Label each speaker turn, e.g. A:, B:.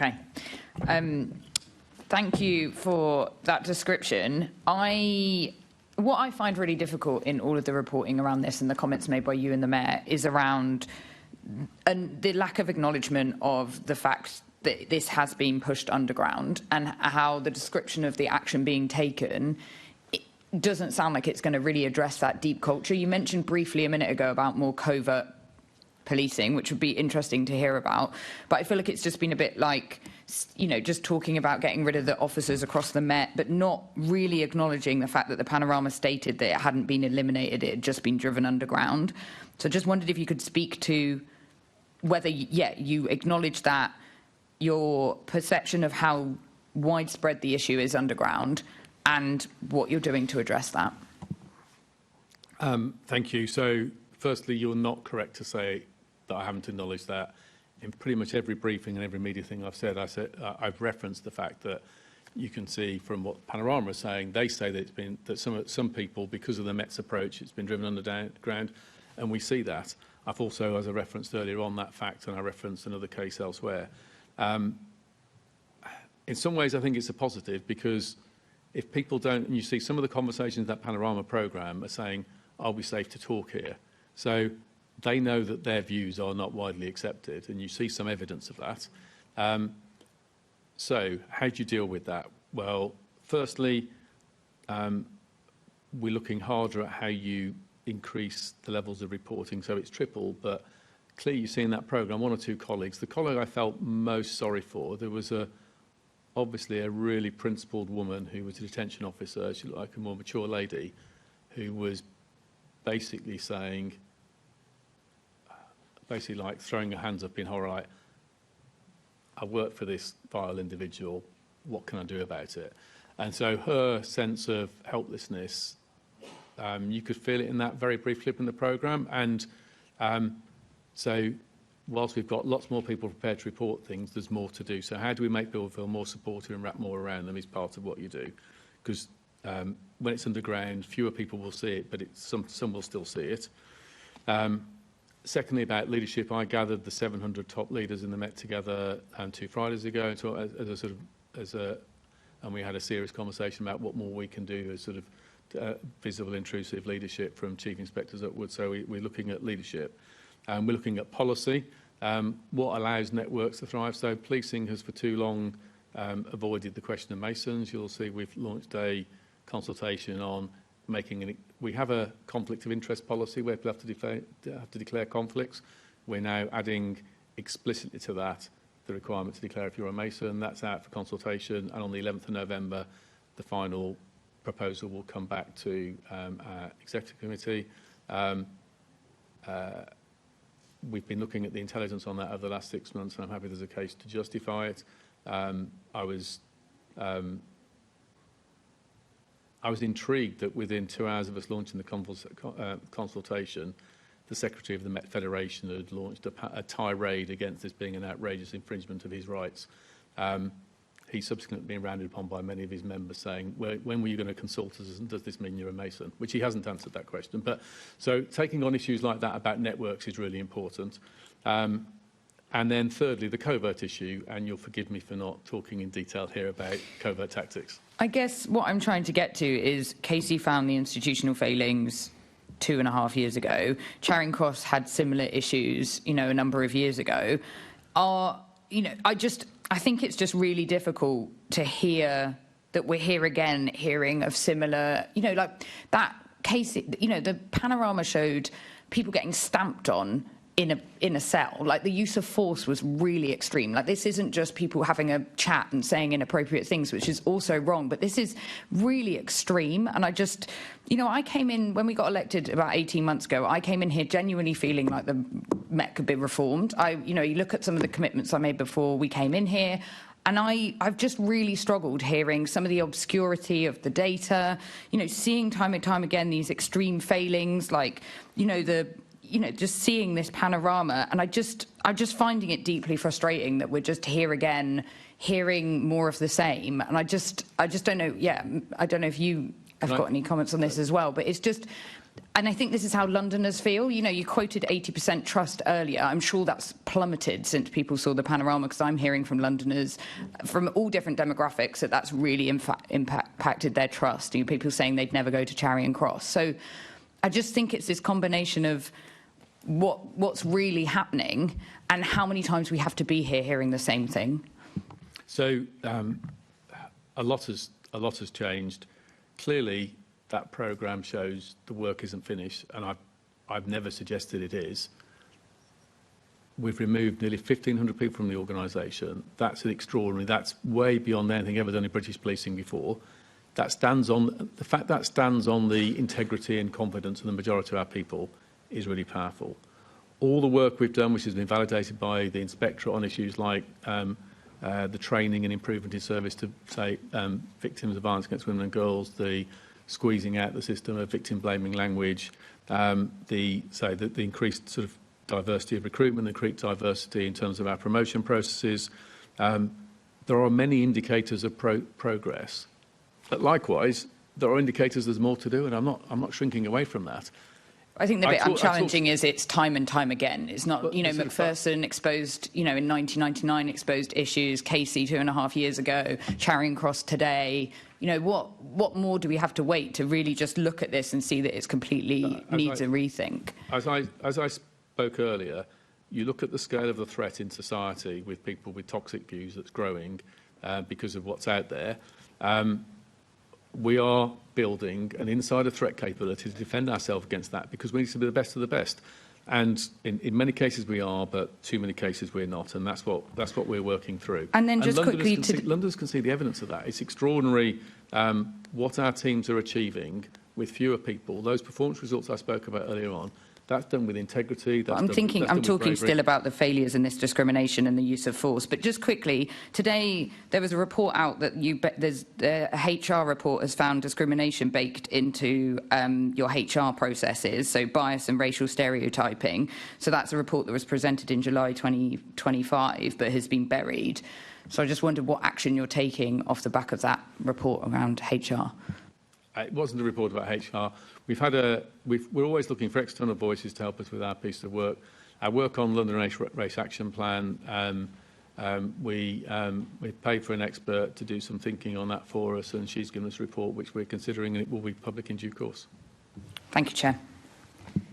A: Okay. Thank you for that description. What I find really difficult in all of the reporting around this and the comments made by you and the Mayor is around the lack of acknowledgement of the fact that this has been pushed underground, and how the description of the action being taken, it doesn't sound like it's going to really address that deep culture. You mentioned briefly a minute ago about more covert policing, which would be interesting to hear about, but I feel like it's just been a bit like, you know, just talking about getting rid of the officers across the Met, but not really acknowledging the fact that the Panorama stated that it hadn't been eliminated, it had just been driven underground. So I just wondered if you could speak to whether, you acknowledge that your perception of how widespread the issue is underground and what you're doing to address that.
B: Thank you. So, firstly, you're not correct to say that I haven't acknowledged that. In pretty much every briefing and every media thing I've referenced the fact that you can see from what Panorama is saying, they say that it's been that some people, because of the Met's approach, it's been driven underground, and we see that. I've also, as I referenced earlier on that fact, and I referenced another case elsewhere. In some ways, I think it's a positive, because if people don't, and you see some of the conversations that Panorama programme are saying, are we safe to talk here? So they know that their views are not widely accepted, and you see some evidence of that. So how do you deal with that? Well, firstly, we're looking harder at how you increase the levels of reporting, so it's triple, but clearly you see in that programme one or two colleagues. The colleague I felt most sorry for, there was obviously a really principled woman who was a detention officer. She looked like a more mature lady who was basically saying, like throwing her hands up in horror, like, I work for this vile individual, what can I do about it? And so her sense of helplessness, you could feel it in that very brief clip in the programme. And so whilst we've got lots more people prepared to report things, there's more to do. So how do we make people feel more supported and wrap more around them is part of what you do. Because when it's underground, fewer people will see it, but some will still see it. Secondly, about leadership, I gathered the 700 top leaders in the Met together 2 Fridays ago, and we had a serious conversation about what more we can do as sort of visible, intrusive leadership from chief inspectors upwards. So we're looking at leadership. We're looking at policy, what allows networks to thrive. So policing has for too long avoided the question of Masons. You'll see we've launched a consultation on we have a conflict of interest policy where people have to declare conflicts. We're now adding explicitly to that the requirement to declare if you're a Mason. That's out for consultation, and on the 11th of November, the final proposal will come back to our executive committee. We've been looking at the intelligence on that over the last 6 months, and I'm happy there's a case to justify it. I was intrigued that within 2 hours of us launching the consultation, the Secretary of the Met Federation had launched a tirade against this being an outrageous infringement of his rights. He's subsequently been rounded upon by many of his members saying, when were you going to consult us, and does this mean you're a Mason? Which he hasn't answered that question. But so taking on issues like that about networks is really important. And then thirdly, the covert issue, and you'll forgive me for not talking in detail here about covert tactics.
A: I guess what I'm trying to get to is Casey found the institutional failings 2.5 years ago. Charing Cross had similar issues, a number of years ago. I think it's just really difficult to hear that we're here again, hearing of similar, like that case, the Panorama showed people getting stamped on in a cell. Like, the use of force was really extreme. Like, this isn't just people having a chat and saying inappropriate things, which is also wrong, but this is really extreme. And I just, I came in, when we got elected about 18 months ago, I came in here genuinely feeling like the Met could be reformed. You look at some of the commitments I made before we came in here, and I've just really struggled hearing some of the obscurity of the data, seeing time and time again these extreme failings, like, just seeing this Panorama, and I'm just finding it deeply frustrating that we're just here again, hearing more of the same. And I just don't know. Yeah, I don't know if you have got any comments on this as well, but it's just, And I think this is how Londoners feel. You know, you quoted 80% trust earlier. I'm sure that's plummeted since people saw the Panorama, because I'm hearing from Londoners from all different demographics that that's really impacted their trust. You know, people saying they'd never go to Charing Cross. So I just think it's this combination of what's really happening and how many times we have to be here hearing the same thing.
B: So a lot has changed. Clearly, that programme shows the work isn't finished, and I've never suggested it is. We've removed nearly 1,500 people from the organisation. That's extraordinary. That's way beyond anything ever done in British policing before. That stands on the fact that stands on the integrity and confidence of the majority of our people is really powerful. All the work we've done, which has been validated by the inspectorate on issues like the training and improvement in service to, say, victims of violence against women and girls, the squeezing out the system of victim-blaming language, the increased sort of diversity of recruitment, the increased diversity in terms of our promotion processes. There are many indicators of progress. But likewise, there are indicators there's more to do, and I'm not shrinking away from that.
A: I think the bit I'm challenging is it's time and time again. It's not, you know, Macpherson exposed, you know, in 1999 exposed issues, Casey 2.5 years ago, Charing Cross today. You know, what more do we have to wait to really just look at this and see that it's completely needs a rethink? As
B: I spoke earlier, you look at the scale of the threat in society with people with toxic views that's growing because of what's out there. We are building an insider threat capability to defend ourselves against that, because we need to be the best of the best. And in many cases we are, but too many cases we're not, and that's what we're working through.
A: And then just quickly,
B: Londoners can see the evidence of that. It's extraordinary what our teams are achieving with fewer people. Those performance results I spoke about earlier on, that's done with integrity.
A: I'm talking still about the failures in this discrimination and the use of force. But just quickly, today there was a report out that there's a HR report has found discrimination baked into your HR processes, so bias and racial stereotyping. So that's a report that was presented in July 2025, but has been buried. So I just wondered what action you're taking off the back of that report around HR.
B: It wasn't a report about HR. We're always looking for external voices to help us with our piece of work. Our work on London Race Action Plan, we paid for an expert to do some thinking on that for us, and she's given us a report which we're considering, and it will be public in due course.
A: Thank you, Chair.